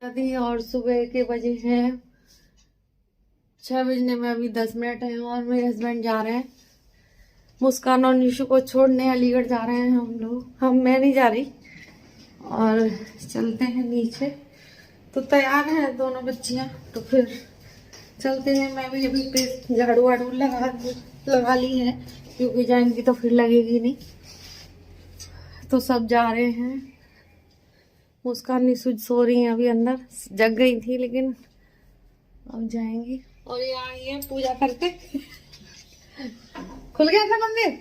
अभी और सुबह के बजे हैं 6 बजने में अभी 10 मिनट है और मेरे हस्बैंड जा रहे हैं मुस्कान और निशु को छोड़ने अलीगढ़ जा रहे हैं हम लोग। मैं नहीं जा रही। और चलते हैं नीचे। तो तैयार हैं दोनों बच्चियां, तो फिर चलते हैं। मैं भी अभी पे झाड़ू वाड़ू लगा ली है क्योंकि जाएंगी तो फिर लगेगी नहीं। तो सब जा रहे हैं। मुस्कान निशु सो रही है अभी अंदर, जग गई थी लेकिन अब जाएंगी। और ये आई है पूजा करके। खुल गया था मंदिर।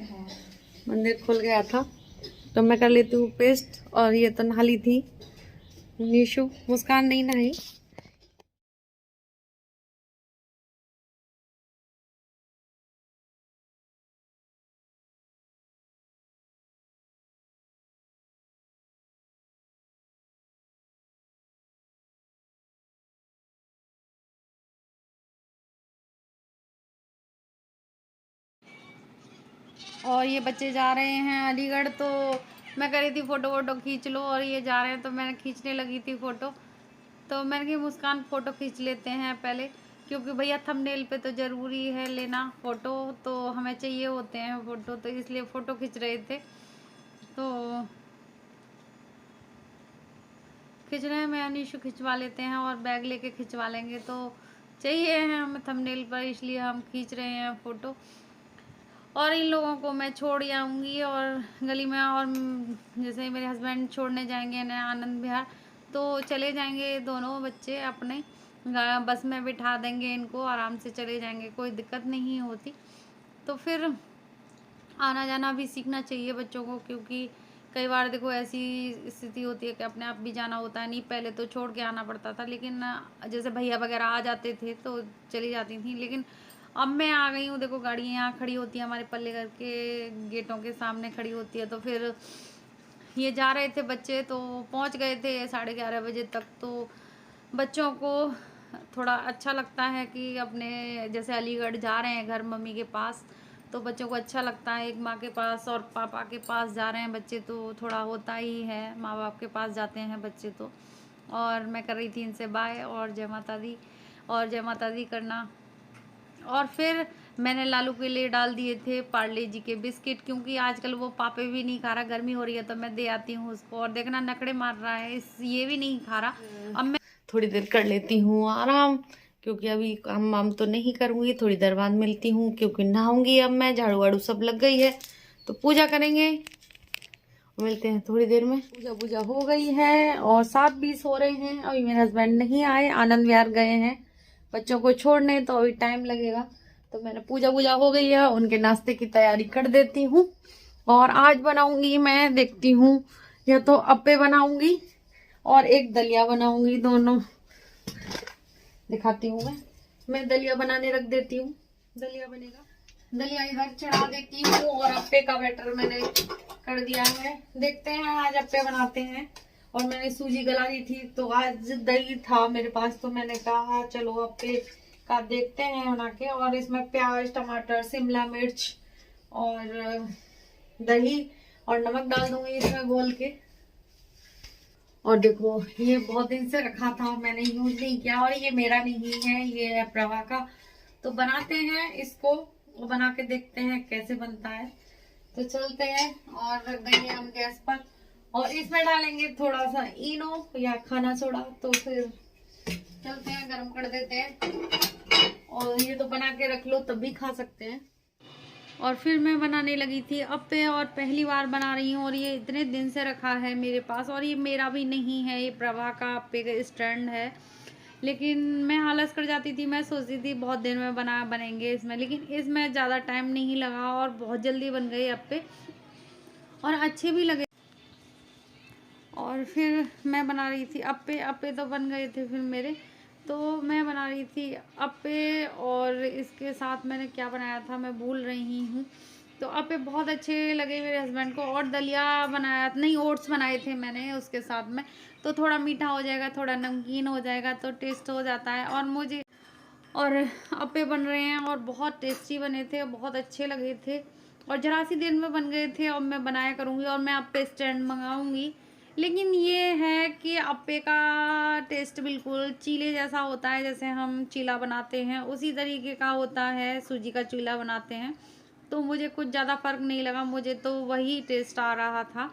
मंदिर खुल गया था तो मैं कर लेती हूँ पेस्ट। और ये तो नहा ली थी निशु, मुस्कान नहीं नहाई। और ये बच्चे जा रहे हैं अलीगढ़, तो मैं कह रही थी फ़ोटो वोटो खींच लो और ये जा रहे हैं तो मैंने खींचने लगी थी फ़ोटो। तो मैंने कहा मुस्कान फ़ोटो खींच लेते हैं पहले, क्योंकि भैया थंबनेल पे तो ज़रूरी है लेना फ़ोटो, तो हमें चाहिए होते हैं फ़ोटो, तो इसलिए फ़ोटो खींच रहे थे। तो खींच रहे हैं, मैं निशु खिंचवा लेते हैं और बैग लेके खिंचवा लेंगे, तो चाहिए है हमें थंबनेल पर, इसलिए हम खींच रहे हैं फ़ोटो। और इन लोगों को मैं छोड़ आऊँगी और गली में, और जैसे मेरे हस्बैंड छोड़ने जाएंगे ना आनंद विहार, तो चले जाएंगे दोनों बच्चे अपने बस में बिठा देंगे इनको, आराम से चले जाएंगे, कोई दिक्कत नहीं होती। तो फिर आना जाना भी सीखना चाहिए बच्चों को, क्योंकि कई बार देखो ऐसी स्थिति होती है कि अपने आप भी जाना होता है। नहीं पहले तो छोड़ के आना पड़ता था, लेकिन जैसे भैया वगैरह आ जाते थे तो चली जाती थी, लेकिन अब मैं आ गई हूँ। देखो गाड़ियाँ यहाँ खड़ी होती हैं, हमारे पल्ले घर के गेटों के सामने खड़ी होती है। तो फिर ये जा रहे थे बच्चे, तो पहुँच गए थे 11:30 बजे तक। तो बच्चों को थोड़ा अच्छा लगता है कि अपने जैसे अलीगढ़ जा रहे हैं घर मम्मी के पास, तो बच्चों को अच्छा लगता है। एक माँ के पास और पापा के पास जा रहे हैं बच्चे, तो थोड़ा होता ही है, माँ बाप के पास जाते हैं बच्चे तो। और मैं कर रही थी इनसे बाय और जय माता दी, और जय माता दी करना। और फिर मैंने लालू के लिए डाल दिए थे पार्ले जी के बिस्किट, क्योंकि आजकल वो पापे भी नहीं खा रहा, गर्मी हो रही है तो मैं दे आती हूँ उसको। और देखना नखड़े मार रहा है, ये भी नहीं खा रहा। अब मैं थोड़ी देर कर लेती हूँ आराम, क्योंकि अभी काम वाम तो नहीं करूँगी, थोड़ी देर बाद मिलती हूँ, क्योंकि नहाऊंगी अब मैं। झाड़ू वाड़ू सब लग गई है तो पूजा करेंगे, मिलते हैं थोड़ी देर में। पूजा हो गई है और 7:20 हो रहे हैं। अभी मेरे हस्बैंड नहीं आए, आनंद विहार गए हैं बच्चों को छोड़ने, तो अभी टाइम लगेगा। तो मैंने पूजा हो गई है, उनके नाश्ते की तैयारी कर देती हूँ। और आज बनाऊंगी मैं, देखती हूँ, या तो अप्पे बनाऊंगी और एक दलिया बनाऊंगी, दोनों दिखाती हूँ। मैं दलिया बनाने रख देती हूँ। दलिया बनेगा, दलिया इधर चढ़ा देती हूँ। और अप्पे का बैटर मैंने कर दिया है, देखते हैं आज अप्पे बनाते हैं। और मैंने सूजी गला दी थी, तो आज दही था मेरे पास, तो मैंने कहा चलो अप्पे का देखते हैं बना के। और इसमें प्याज, टमाटर, शिमला मिर्च और दही और नमक डाल दूंगी इसमें घोल के। और देखो ये बहुत दिन से रखा था, मैंने यूज नहीं किया, और ये मेरा नहीं है, ये है प्रभा का। तो बनाते हैं इसको, बना के देखते हैं कैसे बनता है। तो चलते हैं और रख देंगे हम गैस पर, और इसमें डालेंगे थोड़ा सा इनो या खाना सोडा। तो फिर चलते हैं, गरम कर देते हैं। और ये तो बना के रख लो तब भी खा सकते हैं। और फिर मैं बनाने लगी थी अप्पे, और पहली बार बना रही हूँ, और ये इतने दिन से रखा है मेरे पास, और ये मेरा भी नहीं है, ये प्रभा का अप्पे का स्टैंड है। लेकिन मैं आलस कर जाती थी, मैं सोचती थी बहुत देर में बनेंगे इसमें, लेकिन इसमें ज़्यादा टाइम नहीं लगा और बहुत जल्दी बन गए अप्पे और अच्छे भी लगे। और फिर मैं बना रही थी अप्पे, अप्पे तो बन गए थे फिर मेरे। तो मैं बना रही थी अप्पे, और इसके साथ मैंने क्या बनाया था मैं भूल रही हूँ। तो अप्पे बहुत अच्छे लगे मेरे हस्बैंड को। और दलिया बनाया नहीं, ओट्स बनाए थे मैंने उसके साथ में, तो थोड़ा मीठा हो जाएगा, थोड़ा नमकीन हो जाएगा, तो टेस्ट हो जाता है। और मुझे और अप्पे बन रहे हैं और बहुत टेस्टी बने थे, बहुत अच्छे लगे थे, और जरा सी देर में बन गए थे। और मैं बनाया करूँगी, और मैं अप्पे स्टैंड मंगाऊँगी, लेकिन ये है कि अप्पे का टेस्ट बिल्कुल चीले जैसा होता है, जैसे हम चीला बनाते हैं उसी तरीके का होता है, सूजी का चीला बनाते हैं। तो मुझे कुछ ज़्यादा फ़र्क नहीं लगा, मुझे तो वही टेस्ट आ रहा था।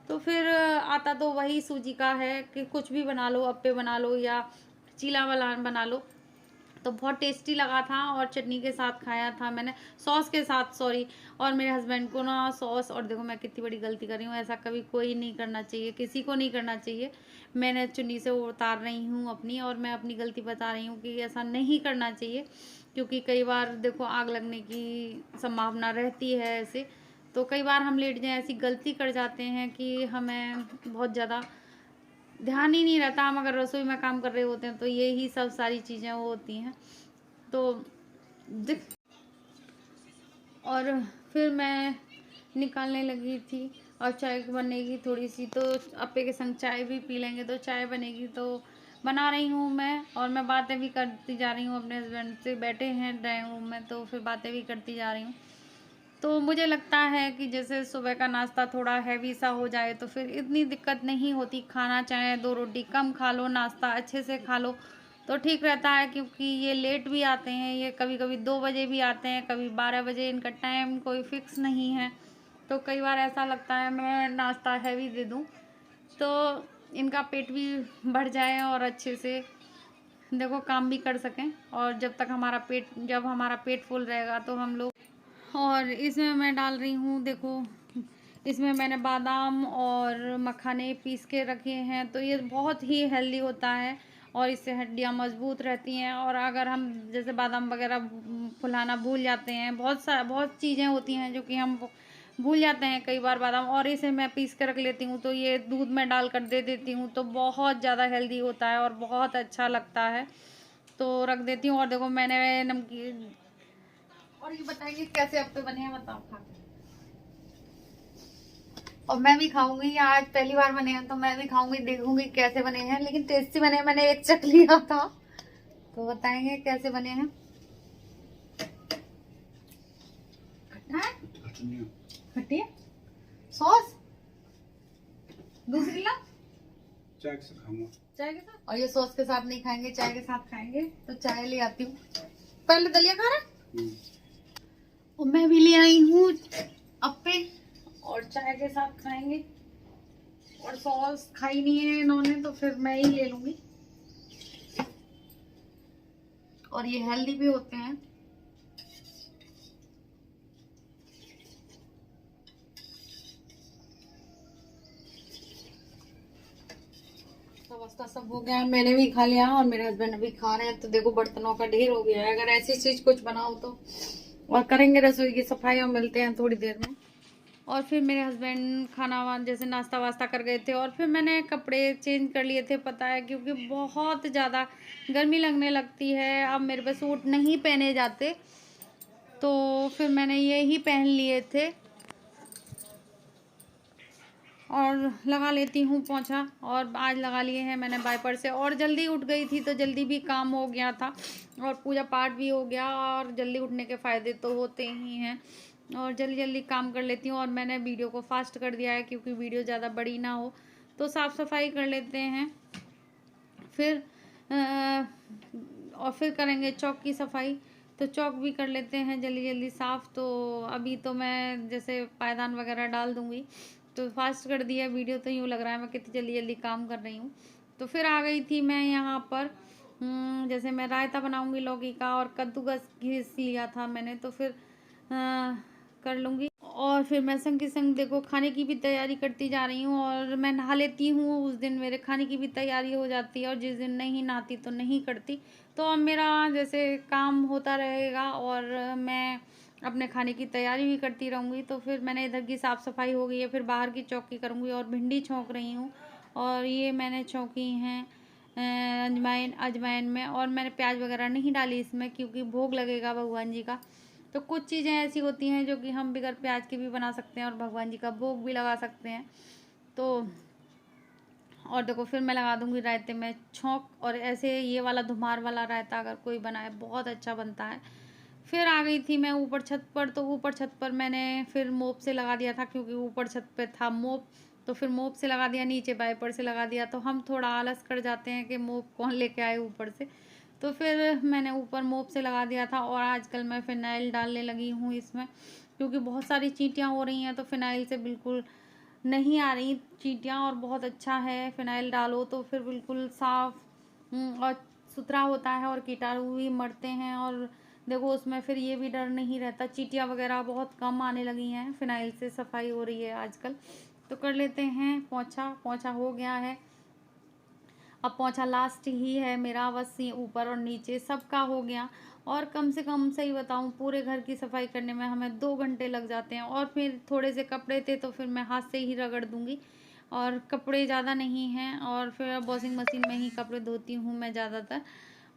तो फिर आता तो वही सूजी का है कि कुछ भी बना लो, अप्पे बना लो या चीला वाला बना लो। तो बहुत टेस्टी लगा था और चटनी के साथ खाया था मैंने, सॉस के साथ, सॉरी। और मेरे हस्बैंड को ना सॉस, और देखो मैं कितनी बड़ी गलती कर रही हूँ, ऐसा कभी कोई नहीं करना चाहिए, किसी को नहीं करना चाहिए। मैंने चुन्नी से उतार रही हूँ अपनी, और मैं अपनी गलती बता रही हूँ कि ऐसा नहीं करना चाहिए, क्योंकि कई बार देखो आग लगने की संभावना रहती है ऐसे। तो कई बार हम लेट जाए ऐसी गलती कर जाते हैं कि हमें बहुत ज़्यादा ध्यान ही नहीं रहता, हम अगर रसोई में काम कर रहे होते हैं तो यही सब सारी चीज़ें वो होती हैं। तो और फिर मैं निकालने लगी थी, और चाय बनेगी थोड़ी सी, तो अप्पे के संग चाय भी पी लेंगे, तो चाय बनेगी तो बना रही हूँ मैं, और मैं बातें भी करती जा रही हूँ अपने हस्बैंड से, बैठे हैं ड्राइंग रूम में, तो फिर बातें भी करती जा रही हूँ। तो मुझे लगता है कि जैसे सुबह का नाश्ता थोड़ा हैवी सा हो जाए तो फिर इतनी दिक्कत नहीं होती, खाना चाहे 2 रोटी कम खा लो, नाश्ता अच्छे से खा लो तो ठीक रहता है। क्योंकि ये लेट भी आते हैं, ये कभी कभी 2 बजे भी आते हैं, कभी 12 बजे, इनका टाइम कोई फिक्स नहीं है। तो कई बार ऐसा लगता है मैं नाश्ता हैवी दे दूँ तो इनका पेट भी बढ़ जाए और अच्छे से देखो काम भी कर सकें। और जब हमारा पेट फुल रहेगा तो हम लोग, और इसमें मैं डाल रही हूँ देखो, इसमें मैंने बादाम और मखाने पीस के रखे हैं, तो ये बहुत ही हेल्दी होता है और इससे हड्डियाँ मजबूत रहती हैं। और अगर हम जैसे बादाम वगैरह फुलाना भूल जाते हैं, बहुत चीज़ें होती हैं जो कि हम भूल जाते हैं कई बार बादाम, और इसे मैं पीस के रख लेती हूँ, तो ये दूध में डाल कर दे देती हूँ, तो बहुत ज़्यादा हेल्दी होता है और बहुत अच्छा लगता है। तो रख देती हूँ। और देखो मैंने नमकीन, और ये बताइए कैसे अप्पे बने हैं, बताओ खा के। और मैं भी खाऊंगी, आज पहली बार बने हैं तो मैं भी खाऊंगी, देखूंगी कैसे बने हैं, लेकिन टेस्टी बने हैं। मैंने एक चख लिया था, तो बताएंगे कैसे बने हैं। खट्टा है, खट्टी है, सॉस दूसरी ला, चाय के साथ खाऊंगा, चाय के साथ। और ये सॉस के साथ नहीं खाएंगे, चाय के साथ खाएंगे, तो चाय ले आती हूँ। पहले दलिया खा रहा, और मैं भी ले आई हूँ अप्पे, और चाय के साथ खाएंगे। और सॉस खाई नहीं है इन्होंने, तो फिर मैं ही ले लूंगी, और ये हेल्दी भी होते हैं। नाश्ता सब हो गया, मैंने भी खा लिया और मेरे हस्बैंड भी खा रहे हैं। तो देखो बर्तनों का ढेर हो गया है, अगर ऐसी चीज कुछ बनाओ तो। और करेंगे रसोई की सफाई, और मिलते हैं थोड़ी देर में। और फिर मेरे हस्बैंड खाना जैसे नाश्ता वास्ता कर गए थे, और फिर मैंने कपड़े चेंज कर लिए थे, पता है, क्योंकि बहुत ज़्यादा गर्मी लगने लगती है, अब मेरे पे सूट नहीं पहने जाते, तो फिर मैंने ये ही पहन लिए थे। और लगा लेती हूँ पोंछा, और आज लगा लिए हैं मैंने वाइपर से, और जल्दी उठ गई थी तो जल्दी भी काम हो गया था, और पूजा पाठ भी हो गया, और जल्दी उठने के फ़ायदे तो होते ही हैं, और जल्दी जल्दी काम कर लेती हूँ। और मैंने वीडियो को फास्ट कर दिया है क्योंकि वीडियो ज़्यादा बड़ी ना हो। तो साफ़ सफाई कर लेते हैं, फिर और फिर करेंगे चौक की सफाई, तो चौक भी कर लेते हैं जल्दी जल्दी साफ़। तो अभी तो मैं जैसे पायदान वगैरह डाल दूँगी, तो फास्ट कर दिया वीडियो, तो यूँ लग रहा है मैं कितनी जल्दी जल्दी काम कर रही हूँ। तो फिर आ गई थी मैं यहाँ पर, जैसे मैं रायता बनाऊँगी लौकी का, और कद्दूकस घिस लिया था मैंने, तो फिर कर लूँगी। और फिर मैं संग के संग देखो खाने की भी तैयारी करती जा रही हूँ, और मैं नहा लेती हूँ उस दिन मेरे खाने की भी तैयारी हो जाती है, और जिस दिन नहीं नहाती तो नहीं करती। तो अब मेरा जैसे काम होता रहेगा और मैं अपने खाने की तैयारी भी करती रहूँगी। तो फिर मैंने इधर की साफ़ सफाई हो गई है, फिर बाहर की चौकी करूँगी, और भिंडी छौंक रही हूँ, और ये मैंने छौंकी हैं अजवाइन में, और मैंने प्याज वगैरह नहीं डाली इसमें क्योंकि भोग लगेगा भगवान जी का। तो कुछ चीज़ें ऐसी होती हैं जो कि हम बगैर प्याज के भी बना सकते हैं और भगवान जी का भोग भी लगा सकते हैं। तो और देखो फिर मैं लगा दूंगी रायते में छौंक, और ऐसे ये वाला धुमार वाला रायता अगर कोई बनाए बहुत अच्छा बनता है। फिर आ गई थी मैं ऊपर छत पर, तो ऊपर छत पर मैंने फिर मोप से लगा दिया था क्योंकि ऊपर छत पे था मोप, तो फिर मोप से लगा दिया, नीचे वाइपर से लगा दिया। तो हम थोड़ा आलस कर जाते हैं कि मोप कौन लेके आए ऊपर से, तो फिर मैंने ऊपर मोप से लगा दिया था। और आजकल मैं फिनाइल डालने लगी हूँ इसमें, क्योंकि बहुत सारी चींटियाँ हो रही हैं, तो फिनाइल से बिल्कुल नहीं आ रही चींटियाँ। और बहुत अच्छा है फिनाइल डालो तो फिर बिल्कुल साफ और सुथरा होता है, और कीटाणु भी मरते हैं। और देखो उसमें फिर ये भी डर नहीं रहता, चींटियाँ वगैरह बहुत कम आने लगी हैं, फिनाइल से सफाई हो रही है आजकल। तो कर लेते हैं पोंछा। पोंछा हो गया है, अब पोंछा लास्ट ही है मेरा, बस ये ऊपर और नीचे सबका हो गया। और कम से कम सही बताऊं, पूरे घर की सफाई करने में हमें 2 घंटे लग जाते हैं। और फिर थोड़े से कपड़े थे तो फिर मैं हाथ से ही रगड़ दूंगी, और कपड़े ज़्यादा नहीं हैं, और फिर वॉशिंग मशीन में ही कपड़े धोती हूँ मैं ज़्यादातर।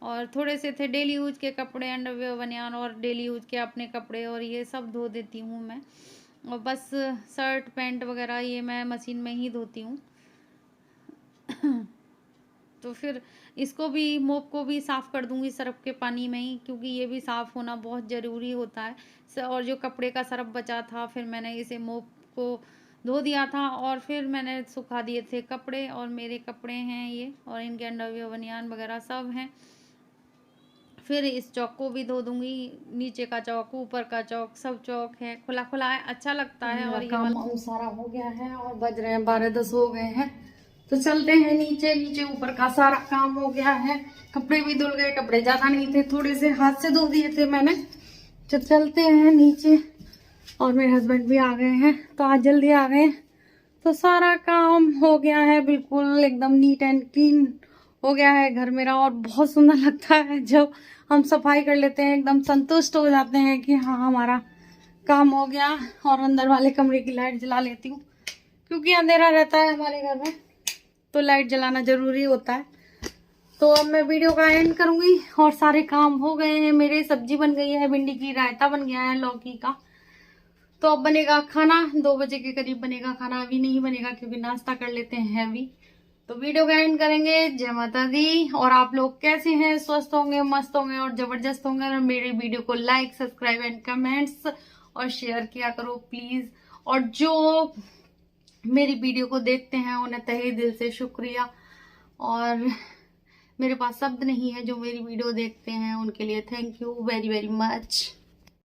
और थोड़े से थे डेली यूज के कपड़े, अंडरवेयर बनियान और डेली यूज के अपने कपड़े, और ये सब धो देती हूँ मैं। और बस शर्ट पैंट वगैरह ये मैं मशीन में ही धोती हूँ। तो फिर इसको भी, मोप को भी साफ़ कर दूंगी सर्फ के पानी में ही, क्योंकि ये भी साफ़ होना बहुत ज़रूरी होता है। और जो कपड़े का सर्फ बचा था, फिर मैंने इसे मोप को धो दिया था, और फिर मैंने सुखा दिए थे कपड़े। और मेरे कपड़े हैं ये, और इनके अंडरवियर बनियान वगैरह सब हैं। फिर इस चौक को भी धो दूंगी, नीचे का चौक, ऊपर का चौक, सब चौक है, खुला खुला है, अच्छा लगता है। और ये काम सारा हो गया है, और बज रहे हैं 12-10 हो गए हैं। तो चलते हैं नीचे। नीचे ऊपर का सारा काम हो गया है, कपड़े भी धुल गए, कपड़े ज्यादा नहीं थे, थोड़े से हाथ से धो दिए थे मैंने। तो चलते हैं नीचे। और मेरे हस्बैंड भी आ गए हैं, तो आज जल्दी आ गए। तो सारा काम हो गया है, बिल्कुल एकदम नीट एंड क्लीन हो गया है घर मेरा। और बहुत सुंदर लगता है जब हम सफाई कर लेते हैं, एकदम संतुष्ट हो जाते हैं कि हाँ हमारा काम हो गया। और अंदर वाले कमरे की लाइट जला लेती हूँ, क्योंकि अंधेरा रहता है हमारे घर में, तो लाइट जलाना जरूरी होता है। तो अब मैं वीडियो का एंड करूंगी, और सारे काम हो गए हैं मेरे। सब्जी बन गई है, भिंडी की रायता बन गया है लौकी का। तो अब बनेगा खाना, 2 बजे के करीब बनेगा खाना, अभी नहीं बनेगा क्योंकि नाश्ता कर लेते हैं हैवी। तो वीडियो का एंड करेंगे। जय माता दी। और आप लोग कैसे हैं? स्वस्थ होंगे, मस्त होंगे और जबरदस्त होंगे। और मेरी वीडियो को लाइक, सब्सक्राइब एंड कमेंट्स और शेयर किया करो प्लीज। और जो मेरी वीडियो को देखते हैं उन्हें तहे दिल से शुक्रिया। और मेरे पास शब्द नहीं है, जो मेरी वीडियो देखते हैं उनके लिए thank you very very much.